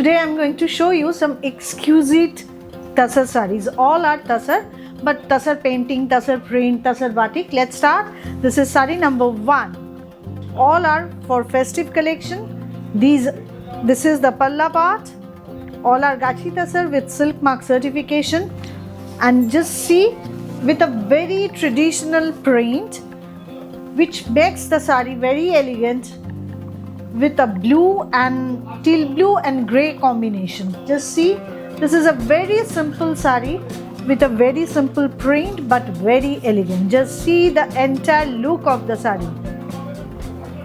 Today I'm going to show you some exquisite Tasar sarees. All are Tasar, but Tasar painting, Tasar print, Tasar batik. Let's start. This is saree number 1. All are for festive collection. This is the palla part. All are Gachi Tasar with silk mark certification. And just see, with a very traditional print, which makes the saree very elegant, with a blue and teal blue and grey combination. Just see, this is a very simple saree with a very simple print but very elegant. Just see the entire look of the saree.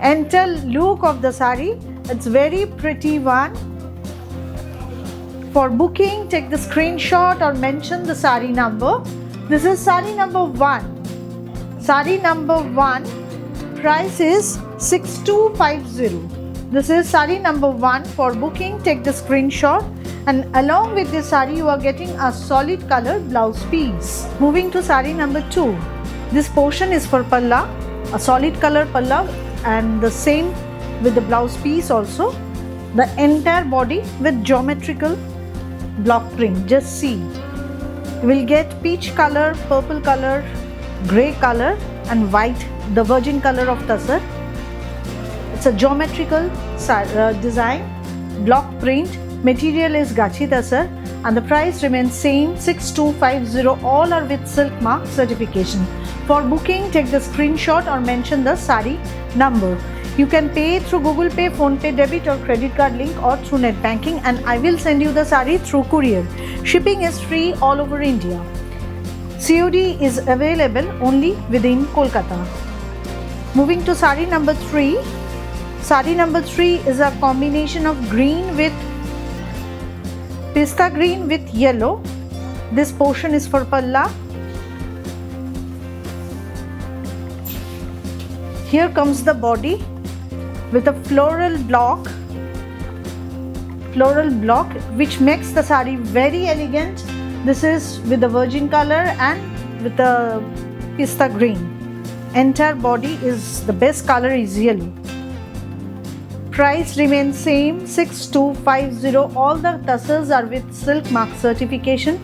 Entire look of the saree. It's very pretty one. For booking, take the screenshot or mention the saree number. This is saree number 1. Saree number 1. Price is 6250. This is saree number 1. For booking, take the screenshot, and along with this saree you are getting a solid color blouse piece. Moving to saree number 2. This portion is for palla, a solid color palla, and the same with the blouse piece also. The entire body with geometrical block print. Just see, you will get peach color, purple color, grey color and white, the virgin color of Tasar. It's a geometrical design, block print. Material is Gachi Tasar and the price remains same, 6250. All are with silk mark certification. For booking, take the screenshot or mention the saree number. You can pay through Google Pay, Phone Pay, debit or credit card link, or through net banking, and I will send you the saree through courier. Shipping is free all over India. COD is available only within Kolkata. Moving to saree number 3. Saree number 3 is a combination of green with pista green with yellow. This portion is for palla. Here comes the body with a floral block which makes the saree very elegant. This is with the virgin color and with the pista green. Entire body is, the best color is yellow. Price remains same, 6250. All the Tasars are with silk mark certification.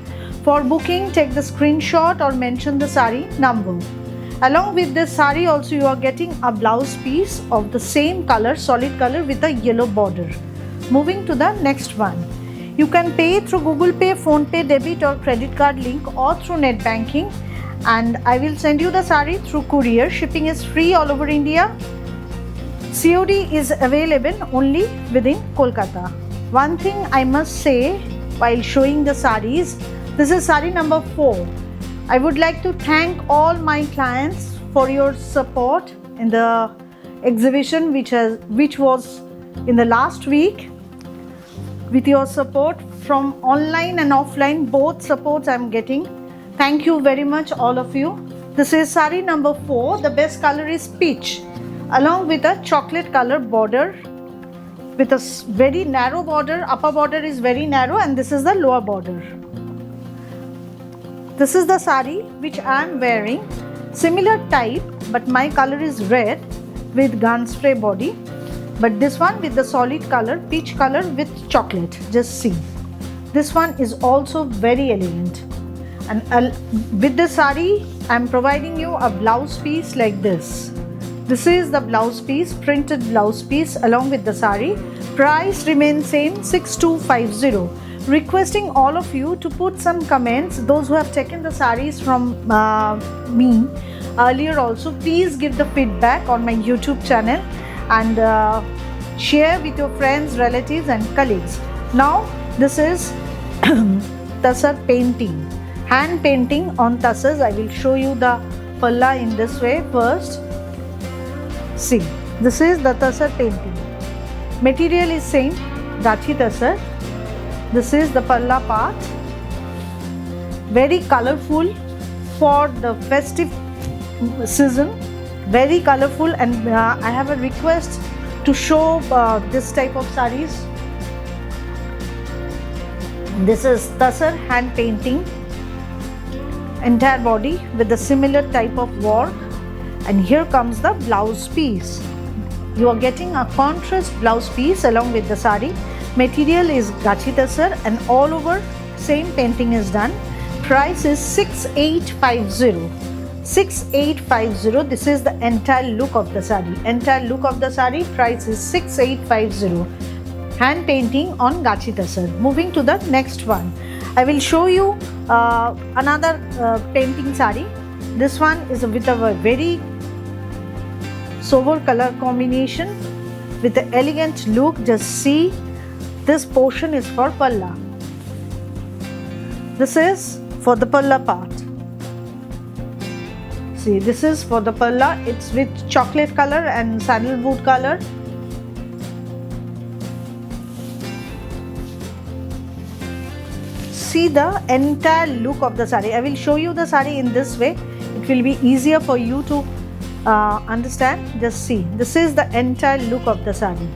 For booking, take the screenshot or mention the saree number. Along with this saree also you are getting a blouse piece of the same color, solid color with a yellow border. Moving to the next one. You can pay through Google Pay, Phone Pay, debit or credit card link, or through net banking, and I will send you the saree through courier. Shipping is free all over India. COD is available only within Kolkata. One thing I must say while showing the sarees, this is saree number 4. I would like to thank all my clients for your support in the exhibition which was in the last week. With your support from online and offline, both supports I am getting. Thank you very much all of you. This is saree number 4. The best color is peach, along with a chocolate color border with a very narrow border. Upper border is very narrow and this is the lower border. This is the saree which I am wearing. Similar type, but my color is red with gun spray body. But this one with the solid color, peach color with chocolate. Just see. This one is also very elegant. And with the saree, I am providing you a blouse piece like this. This is the blouse piece, printed blouse piece along with the saree. Price remains same, 6250. Requesting all of you to put some comments. Those who have taken the sarees from me earlier also, please give the feedback on my YouTube channel and share with your friends, relatives and colleagues. Now this is Tasar painting, hand painting on Tasars. I will show you the palla in this way first. See, this is the Tasar painting. Material is same, Gachi Tasar. This is the palla part. Very colorful for the festive season. Very colorful, and I have a request to show this type of sarees. This is Tasar hand painting. Entire body with a similar type of work. And here comes the blouse piece. You are getting a contrast blouse piece along with the saree. Material is Gachi Tasar and all over same painting is done. Price is 6850. 6850. This is the entire look of the sari. Entire look of the sari. Price is 6850. Hand painting on Gachi Tasar. Moving to the next one, I will show you another painting sari. This one is with a very sober color combination with the elegant look. Just see, this portion is for palla. This is for the palla part. See, this is for the palla. It's with chocolate color and sandalwood color. See the entire look of the sari. I will show you the sari in this way. It will be easier for you to understand. Just see, this is the entire look of the sari.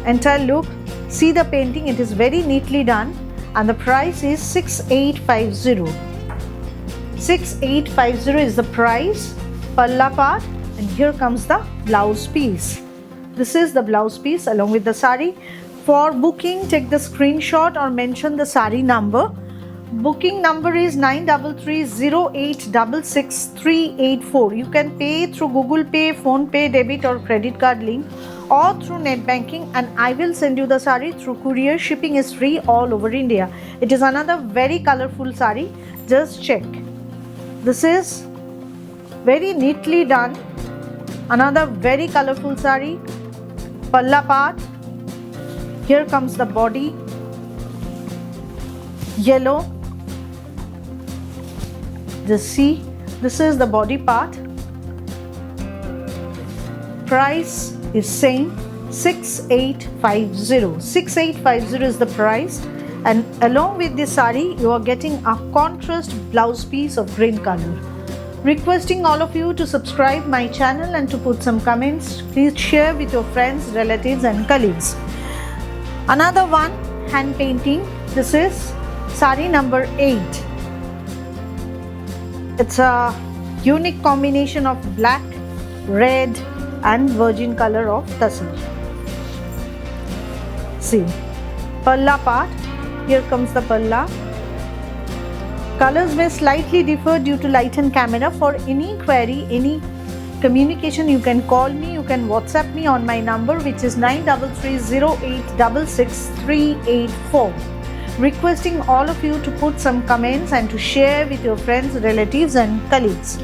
Entire look. See the painting. It is very neatly done, and the price is 6850. 6850 is the price. Palla part, and here comes the blouse piece. This is the blouse piece along with the sari. For booking, take the screenshot or mention the sari number. Booking number is 9330866384. You can pay through Google Pay, Phone Pay, debit or credit card link, or through net banking, and I will send you the sari through courier. Shipping is free all over India. It is another very colorful sari. Just check. This is very neatly done. Another very colorful sari. Palla part. Here comes the body. Yellow. Just see, this is the body part. Price is same, 6850. 6850 is the price, and along with this sari you are getting a contrast blouse piece of green color. Requesting all of you to subscribe my channel and to put some comments. Please share with your friends, relatives and colleagues. Another one, hand painting. This is sari number 8. It's a unique combination of black, red and virgin color of tasar. See, palla part. Here comes the palla. Colors may slightly differ due to light and camera. For any query, any communication, you can call me, you can WhatsApp me on my number, which is 9330866384. Requesting all of you to put some comments and to share with your friends, relatives and colleagues.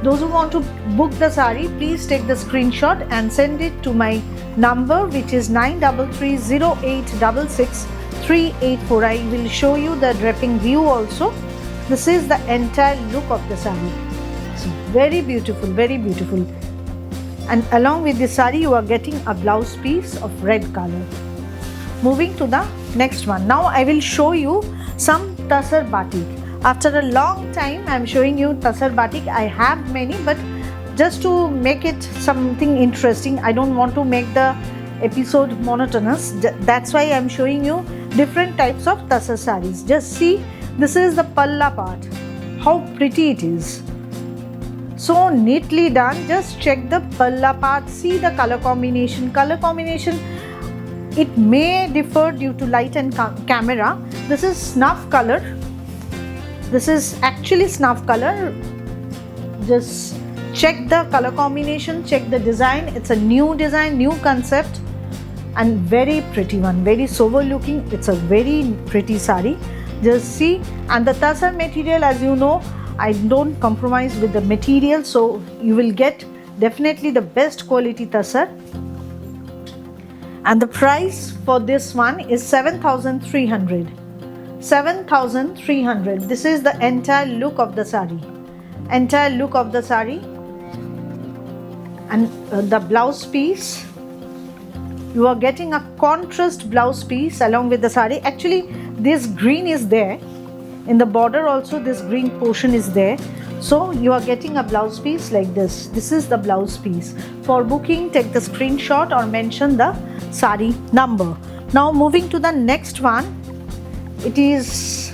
Those who want to book the sari, please take the screenshot and send it to my number, which is 9330866384. I will show you the draping view also. This is the entire look of the sari. It's very beautiful, very beautiful. And along with the sari, you are getting a blouse piece of red color. Moving to the next one. Now I will show you some tasar batik. After a long time I am showing you tasar batik. I have many, but just to make it something interesting, I don't want to make the episode monotonous. That's why I am showing you different types of tasar saris. Just see, this is the palla part. How pretty it is. So neatly done. Just check the palla part. See the color combination. Color combination, it may differ due to light and camera. This is snuff color. This is actually snuff color. Just check the color combination, check the design. It's a new design, new concept and very pretty one, very sober looking. It's a very pretty sari. Just see, and the tasar material, as you know, I don't compromise with the material, so you will get definitely the best quality tasar. And the price for this one is 7,300. 7,300. This is the entire look of the sari. Entire look of the sari. And the blouse piece. You are getting a contrast blouse piece along with the sari. Actually, this green is there. In the border also, this green portion is there. So you are getting a blouse piece like this. This is the blouse piece. For booking, take the screenshot or mention the sari number. Now moving to the next one. It is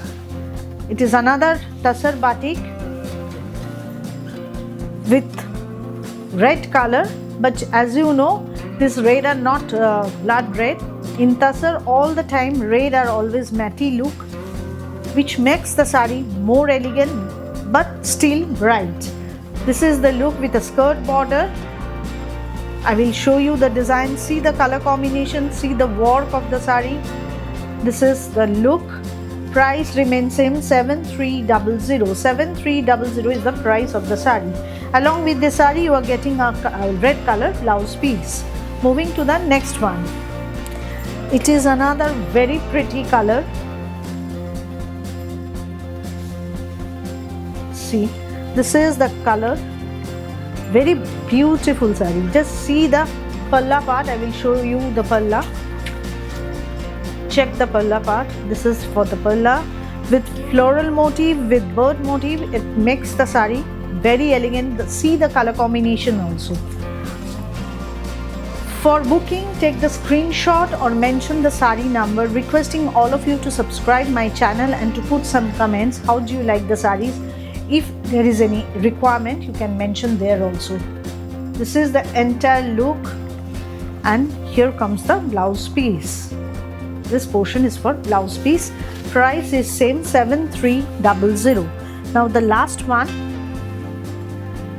another tasar batik with red color, but as you know, this red are not blood red. In Tassar, all the time red are always matte look, which makes the sari more elegant but still bright. This is the look with a skirt border. I will show you the design. See the color combination, see the work of the sari. This is the look. Price remains same, 7300. 7300 is the price of the sari. Along with the sari, you are getting a red color blouse piece. Moving to the next one. It is another very pretty color. See, this is the color. Very beautiful sari. Just see the palla part. I will show you the palla. Check the palla part. This is for the palla with floral motif, with bird motif. It makes the sari very elegant. See the color combination also. For booking, take the screenshot or mention the sari number, requesting all of you to subscribe my channel and to put some comments. How do you like the saris? If there is any requirement, you can mention there also. This is the entire look, and here comes the blouse piece. This portion is for blouse piece. Price is same, 7300. Now the last one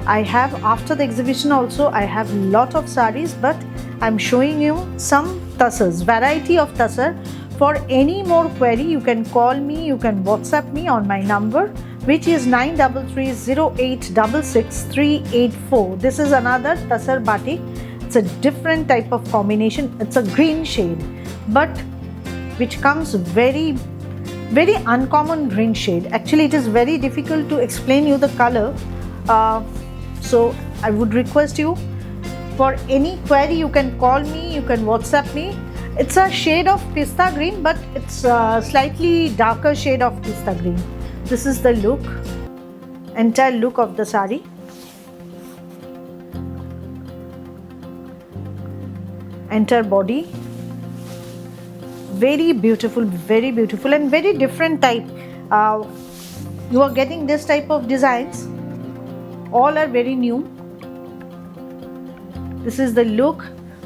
I have, after the exhibition also I have lot of saris, but I'm showing you some tassars, variety of tassar. For any more query, you can call me, you can WhatsApp me on my number, which is 9330866384. This is another tassar batik. It's a different type of combination. It's a green shade, but which comes very uncommon green shade. Actually, it is very difficult to explain you the color. So I would request you, for any query you can call me, you can WhatsApp me. It's a shade of pista green, but it's a slightly darker shade of pista green. This is the look, entire look of the sari. Entire body. Very beautiful and very different type. You are getting this type of designs. All are very new. This is the look.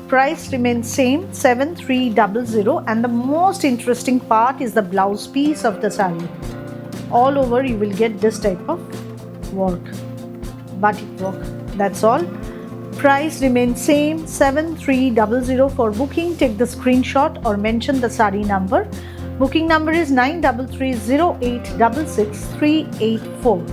Price remains same, 7300, and the most interesting part is the blouse piece of the sari. All over you will get this type of work, batik work. That's all. Price remains same, 7300. For booking, take the screenshot or mention the sari number. Booking number is 9330866384.